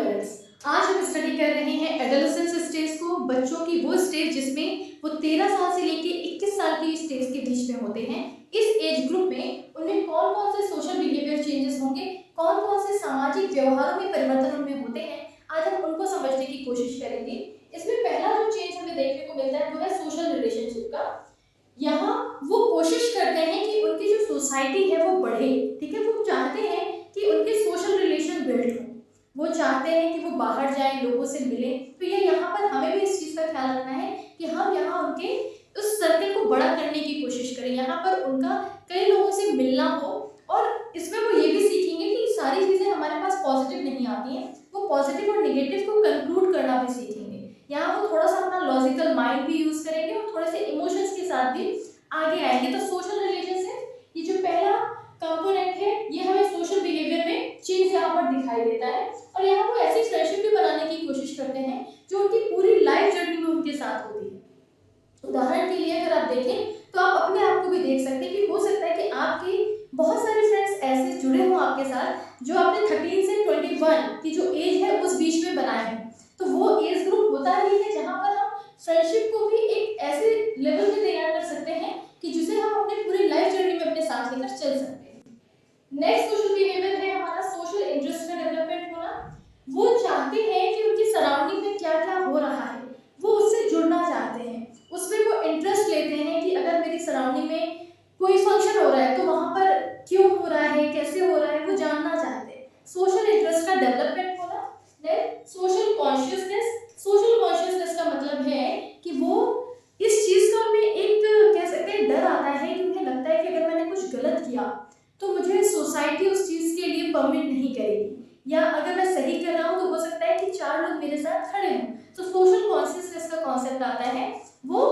Parents, आज हम study कर रहे हैं एडोलेसेंस स्टेज को, बच्चों की वो स्टेज जिसमें वो 13 साल से लेके 21 साल की स्टेज के बीच में होते हैं। इस एज ग्रुप में उनमें कौन कौन से सोशल बिहेवियर चेंजेस होंगे, कौन कौन से सामाजिक व्यवहारों में परिवर्तन उनमें होते हैं, आज हम उनको समझने की कोशिश करेंगे। इसमें पहला जो चेंज हमें देखने को मिलता है वो है सोशल रिलेशनशिप का। यहाँ वो कोशिश करते हैं कि उनकी जो सोसाइटी है वो बढ़े, ठीक है। वो चाहते हैं कि उनके सोशल रिलेशन बिल्ड हो, वो चाहते हैं कि वो बाहर जाएं, लोगों से मिलें। तो ये यहाँ पर हमें भी इस चीज़ का ख्याल रखना है कि हम यहाँ उनके उस सर्कल को बड़ा करने की कोशिश करें, यहाँ पर उनका कई लोगों से मिलना हो। और इसमें वो ये भी सीखेंगे कि सारी चीज़ें हमारे पास पॉजिटिव नहीं आती हैं, वो पॉजिटिव और नेगेटिव को कंक्लूड करना भी सीखेंगे। यहाँ वो थोड़ा सा अपना लॉजिकल माइंड भी यूज करेंगे और थोड़े से इमोशंस के साथ भी आगे आएंगे। तो सोशल रिलेशनशिप, ये जो पहला कंपोनेंट है, ये हमें सोशल बिहेवियर में चेंज यहाँ पर दिखाई देता है। और यहाँ वो ऐसी फ्रेंडशिप भी बनाने की कोशिश करते हैं जो उनकी पूरी लाइफ जर्नी में उनके साथ होती है। उदाहरण के लिए अगर आप देखें तो आप अपने आप को भी देख सकते हैं कि हो सकता है कि आपके बहुत सारे फ्रेंड्स ऐसे जुड़े हों आपके साथ जो आपने 13 से 21 की जो एज है उस बीच में बनाए हैं। तो वो एज ग्रुप होता ही है जहाँ पर हम फ्रेंडशिप को भी एक ऐसे लेवल पे तैयार कर सकते हैं कि जिसे हम अपनी पूरी लाइफ जर्नी में अपने साथ लेकर चल सकते हैं। नेक्स्ट सोशल बिहेवियर है हमारा सोशल इंटरेस्ट का डेवलपमेंट होना। वो चाहते हैं कि उनकी सराउंडिंग में क्या क्या हो रहा है वो उससे जुड़ना चाहते हैं, उसमें वो इंटरेस्ट लेते हैं कि अगर मेरी सराउंडिंग में कोई फंक्शन हो रहा है तो वहाँ पर क्यों हो रहा है, कैसे हो रहा है, वो जानना चाहते हैं। सोशल इंटरेस्ट का डेवलपमेंट होना। Then social consciousness. Social consciousness का मतलब है कि वो इस चीज़ का उनमें एक कह सकते हैं डर आता है कि उन्हें लगता है कि अगर मैंने कुछ गलत किया तो मुझे सोसाइटी उस चीज़ के लिए परमिट नहीं करेगी, या अगर मैं सही कर रहा हूँ तो हो सकता है कि 4 लोग मेरे साथ खड़े हों। तो सोशल कॉन्शियसनेस का कॉन्सेप्ट आता है, वो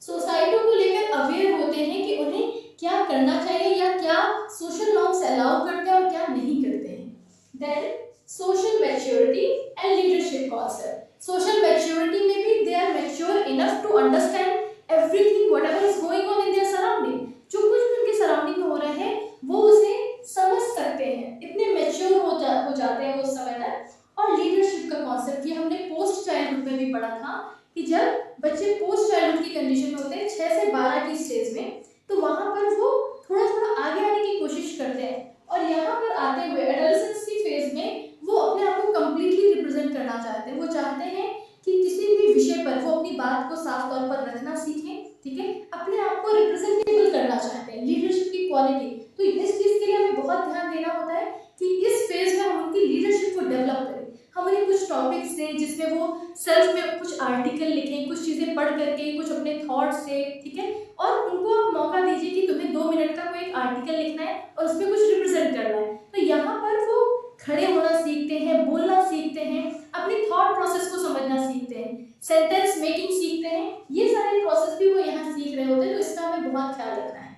सोसाइटी को लेकर अवेयर होते हैं कि उन्हें क्या करना चाहिए या क्या सोशल नॉर्म्स अलाउ करते हैं और क्या नहीं करते हैं। Then social maturity and leadership concept. Social maturity में भी they are mature enough to understand everything whatever is going on in their surrounding. जो कुछ भी उनके सराउंडिंग में हो रहा है वो उसे समझ सकते हैं, इतने मैच्योर हो जाते हैं उस समय तक। और लीडरशिप का कॉन्सेप्ट ये हमने पोस्ट चाइल्डहुड में भी पढ़ा था कि जब बच्चे पोस्ट चाइल्डहुड की कंडीशन में होते हैं 6 से 12 की स्टेज में, तो वहां पर वो थोड़ा थोड़ा आगे आने की कोशिश करते हैं। और यहाँ पर आते हुए एडोलेसेंस की फेज में वो अपने आप को कंप्लीटली रिप्रेजेंट करना चाहते हैं। वो चाहते हैं कि किसी भी विषय पर वो अपनी बात को साफ तौर पर रखना सीखें, ठीक है, अपने आप को रिप्रेजेंटेबल करना चाहते हैं, लीडरशिप की क्वालिटी। तो इस चीज के लिए हमें बहुत ध्यान देना होता है कि इस फेज में हम उनकी लीडरशिप को डेवलप करें। हम उन्हें कुछ टॉपिक्स दें जिसमें वो सेल्फ में कुछ आर्टिकल लिखें, कुछ चीजें पढ़ करके, कुछ अपने थॉट्स से, ठीक है। और उनको आप मौका दीजिए कि तुम्हें 2 मिनट का कोई एक आर्टिकल लिखना है और उसमें कुछ रिप्रेजेंट करना है। तो यहाँ पर वो खड़े होना सीखते हैं, बोलना सीखते हैं, अपनी थॉट प्रोसेस को समझना सीखते हैं, सेंटेंस मेकिंग सीखते हैं। ये सारे प्रोसेस भी वो यहाँ सीख रहे होते हैं, तो इसका हमें बहुत ख्याल रखना है।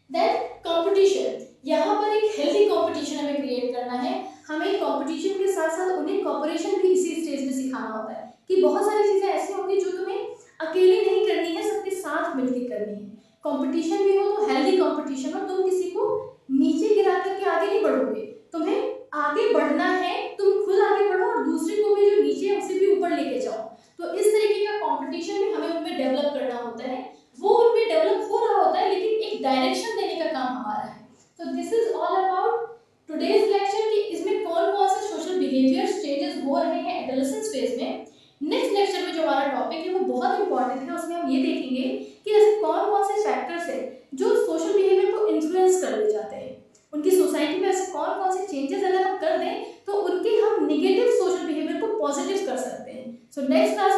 Then competition. यहाँ पर एक हेल्दी कंपटीशन हमें क्रिएट करना है। हमें कंपटीशन के साथ साथ उन्हें कोऑपरेशन भी इसी स्टेज में सिखाना होता है कि बहुत सारी चीजें ऐसी होंगी जो तुम्हें अकेले नहीं करनी है, सबके साथ मिलकर करनी है। कंपटीशन भी हो तो हेल्दी कंपटीशन हो, तुम किसी को नीचे गिरा करके आगे नहीं बढ़ोगे, तुम्हें आगे बढ़ना है, तुम खुद आगे बढ़ो और दूसरे को भी जो नीचे है उसे भी ऊपर लेके जाओ। तो इस तरीके का कंपटीशन भी हमें उनमें डेवलप करना होता है। वो उनमें डेवलप हो रहा होता है लेकिन एक डायरेक्शन देने का काम हमारा है। तो this is all about today's lecture कि इसमें कौन कौन से सोशल बिहेवियर्स चेंजेस हो रहे हैं एडोलेसेंस फेज में। नेक्स्ट लेक्चर में जो हमारा टॉपिक है वो बहुत इंपॉर्टेंट है, उसमें हम ये देखेंगे कि ऐसे कौन कौन से फैक्टर्स हैं जो सोशल बिहेवियर को इन्फ्लुएंस कर ले जाते हैं। उनकी सोसाइटी में ऐसे कौन कौन से चेंजेस अगर हम कर दें तो उनके हम नेगेटिव सोशल बिहेवियर को पॉजिटिव कर सकते हैं। So next class